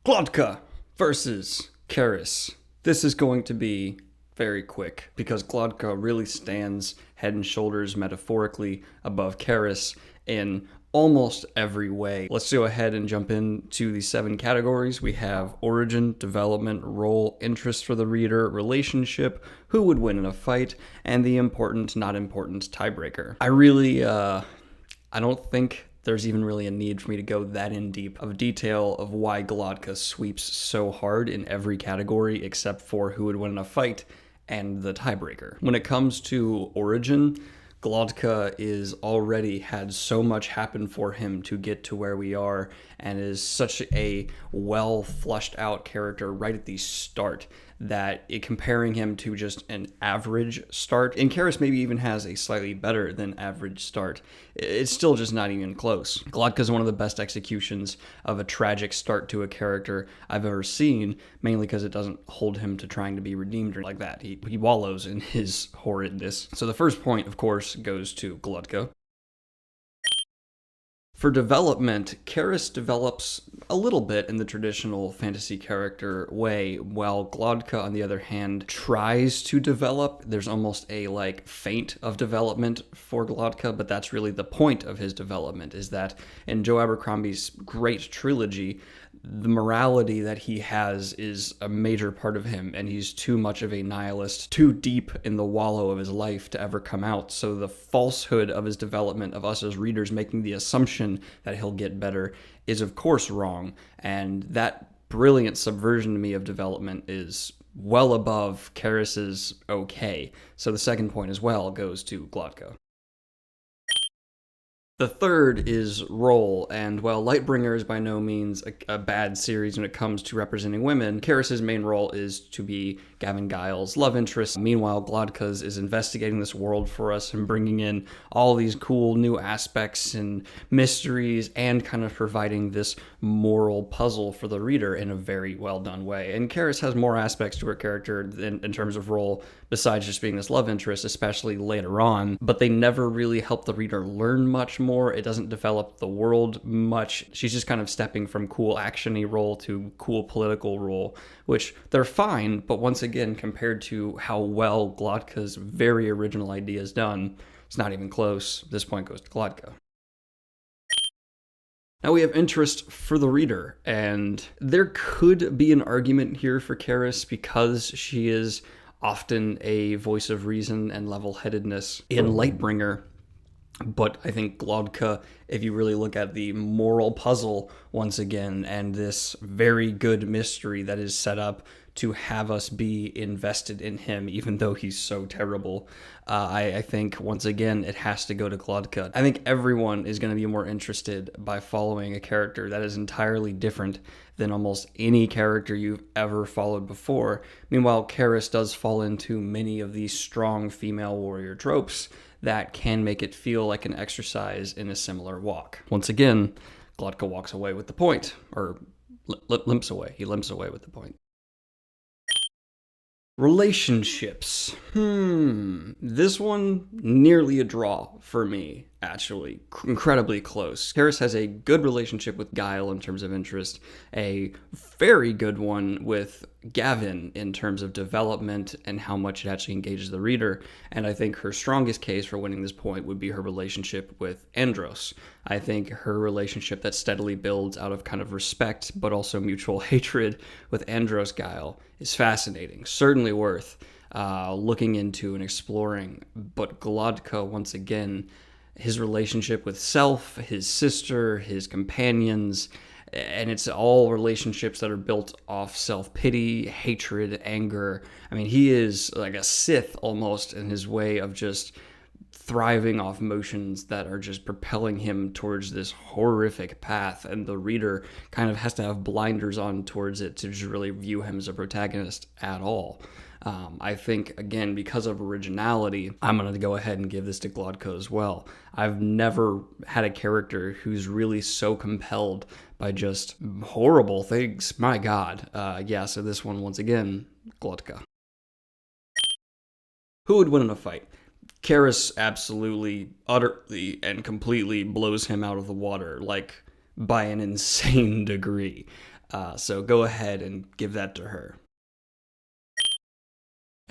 Glotka versus Karis. This is going to be very quick because Glotka really stands head and shoulders metaphorically above Karis in almost every way. Let's go ahead and jump into the 7 categories. We have origin, development, role, interest for the reader, relationship, who would win in a fight, and the important, not important tiebreaker. I don't think there's even really a need for me to go that in deep of detail of why Glotka sweeps so hard in every category except for who would win in a fight and the tiebreaker. When it comes to origin, Glotka is already had so much happen for him to get to where we are and is such a well flushed out character right at the start that comparing him to just an average start, and Karis maybe even has a slightly better than average start, it's still just not even close. Glotka is one of the best executions of a tragic start to a character I've ever seen, mainly because it doesn't hold him to trying to be redeemed or like that. He wallows in his horridness. So the first point, of course, goes to Glotka. For development, Karis develops a little bit in the traditional fantasy character way, while Glotka, on the other hand, tries to develop. There's almost a feint of development for Glotka, but that's really the point of his development, is that in Joe Abercrombie's great trilogy, the morality that he has is a major part of him, and he's too much of a nihilist, too deep in the wallow of his life to ever come out. So the falsehood of his development, of us as readers making the assumption that he'll get better, is of course wrong, and that brilliant subversion to me of development is well above Karis's okay. So the second point as well goes to Glotka. The third is role, and while Lightbringer is by no means a bad series when it comes to representing women, Karis's main role is to be Gavin Giles' love interest. Meanwhile, Glotka's is investigating this world for us and bringing in all these cool new aspects and mysteries and kind of providing this moral puzzle for the reader in a very well done way. And Karis has more aspects to her character in terms of role besides just being this love interest, especially later on, but they never really help the reader learn much more. It doesn't develop the world much. She's just kind of stepping from cool action-y role to cool political role, which they're fine, but once again, compared to how well Glotka's very original idea is done, it's not even close. This point goes to Glotka. Now we have interest for the reader, and there could be an argument here for Karis because she is often a voice of reason and level-headedness in Lightbringer. But I think Glotka, if you really look at the moral puzzle once again, and this very good mystery that is set up to have us be invested in him, even though he's so terrible, I think, once again, it has to go to Glotka. I think everyone is going to be more interested by following a character that is entirely different than almost any character you've ever followed before. Meanwhile, Karis does fall into many of these strong female warrior tropes that can make it feel like an exercise in a similar walk. Once again, Glotka walks away with the point, or limps away. He limps away with the point. Relationships. This one nearly a draw for me, actually. Incredibly close. Karis has a good relationship with Guile in terms of interest, a very good one with Gavin in terms of development and how much it actually engages the reader, and I think her strongest case for winning this point would be her relationship with Andros. I think her relationship that steadily builds out of kind of respect but also mutual hatred with Andros Guile is fascinating, certainly worth looking into and exploring. But Glotka, once again, his relationship with Self, his sister, his companions, and it's all relationships that are built off self-pity, hatred, anger. I mean, he is like a Sith almost in his way of just thriving off emotions that are just propelling him towards this horrific path, and the reader kind of has to have blinders on towards it to just really view him as a protagonist at all. I think, again, because of originality, I'm going to go ahead and give this to Glotka as well. I've never had a character who's really so compelled by just horrible things. My God. So this one, once again, Glotka. Who would win in a fight? Karis absolutely, utterly, and completely blows him out of the water, like, by an insane degree. So go ahead and give that to her.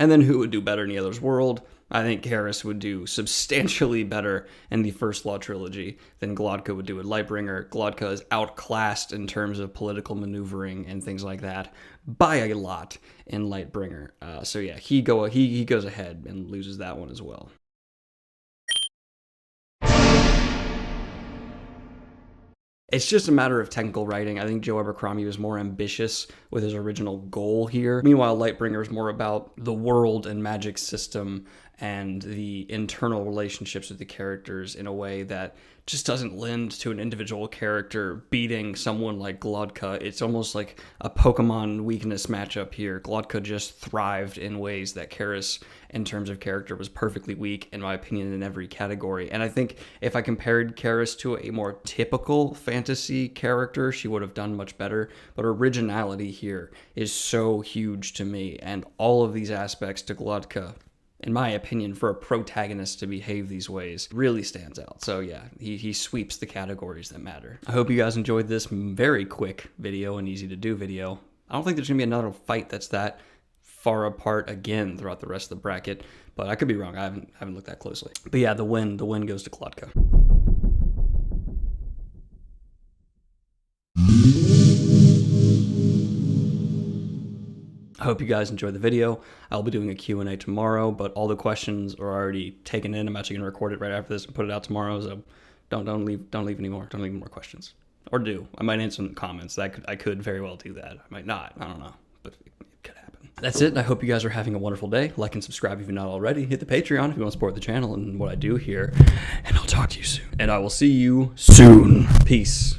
And then who would do better in the other's world? I think Karis would do substantially better in the First Law trilogy than Glotka would do in Lightbringer. Glotka is outclassed in terms of political maneuvering and things like that by a lot in Lightbringer. So yeah, he goes ahead and loses that one as well. It's just a matter of technical writing. I think Joe Abercrombie was more ambitious with his original goal here. Meanwhile, Lightbringer is more about the world and magic system and the internal relationships with the characters in a way that just doesn't lend to an individual character beating someone like Glotka. It's almost like a Pokemon weakness matchup here. Glotka just thrived in ways that Karis, in terms of character, was perfectly weak, in my opinion, in every category. And I think if I compared Karis to a more typical fantasy character, she would have done much better. But originality here is so huge to me, and all of these aspects to Glotka, in my opinion, for a protagonist to behave these ways, really stands out. So yeah, he sweeps the categories that matter. I hope you guys enjoyed this very quick video and easy to do video. I don't think there's gonna be another fight that's that far apart again throughout the rest of the bracket, but I could be wrong. I haven't looked that closely. But yeah, the win goes to Glotka. I hope you guys enjoyed the video. I'll be doing a Q&A tomorrow, but all the questions are already taken in. I'm actually going to record it right after this and put it out tomorrow, so don't leave any more questions. Or do. I might answer in the comments. I could very well do that. I might not. I don't know, but it could happen. That's it. I hope you guys are having a wonderful day. Like and subscribe if you're not already. Hit the Patreon if you want to support the channel and what I do here. And I'll talk to you soon. And I will see you soon. Peace.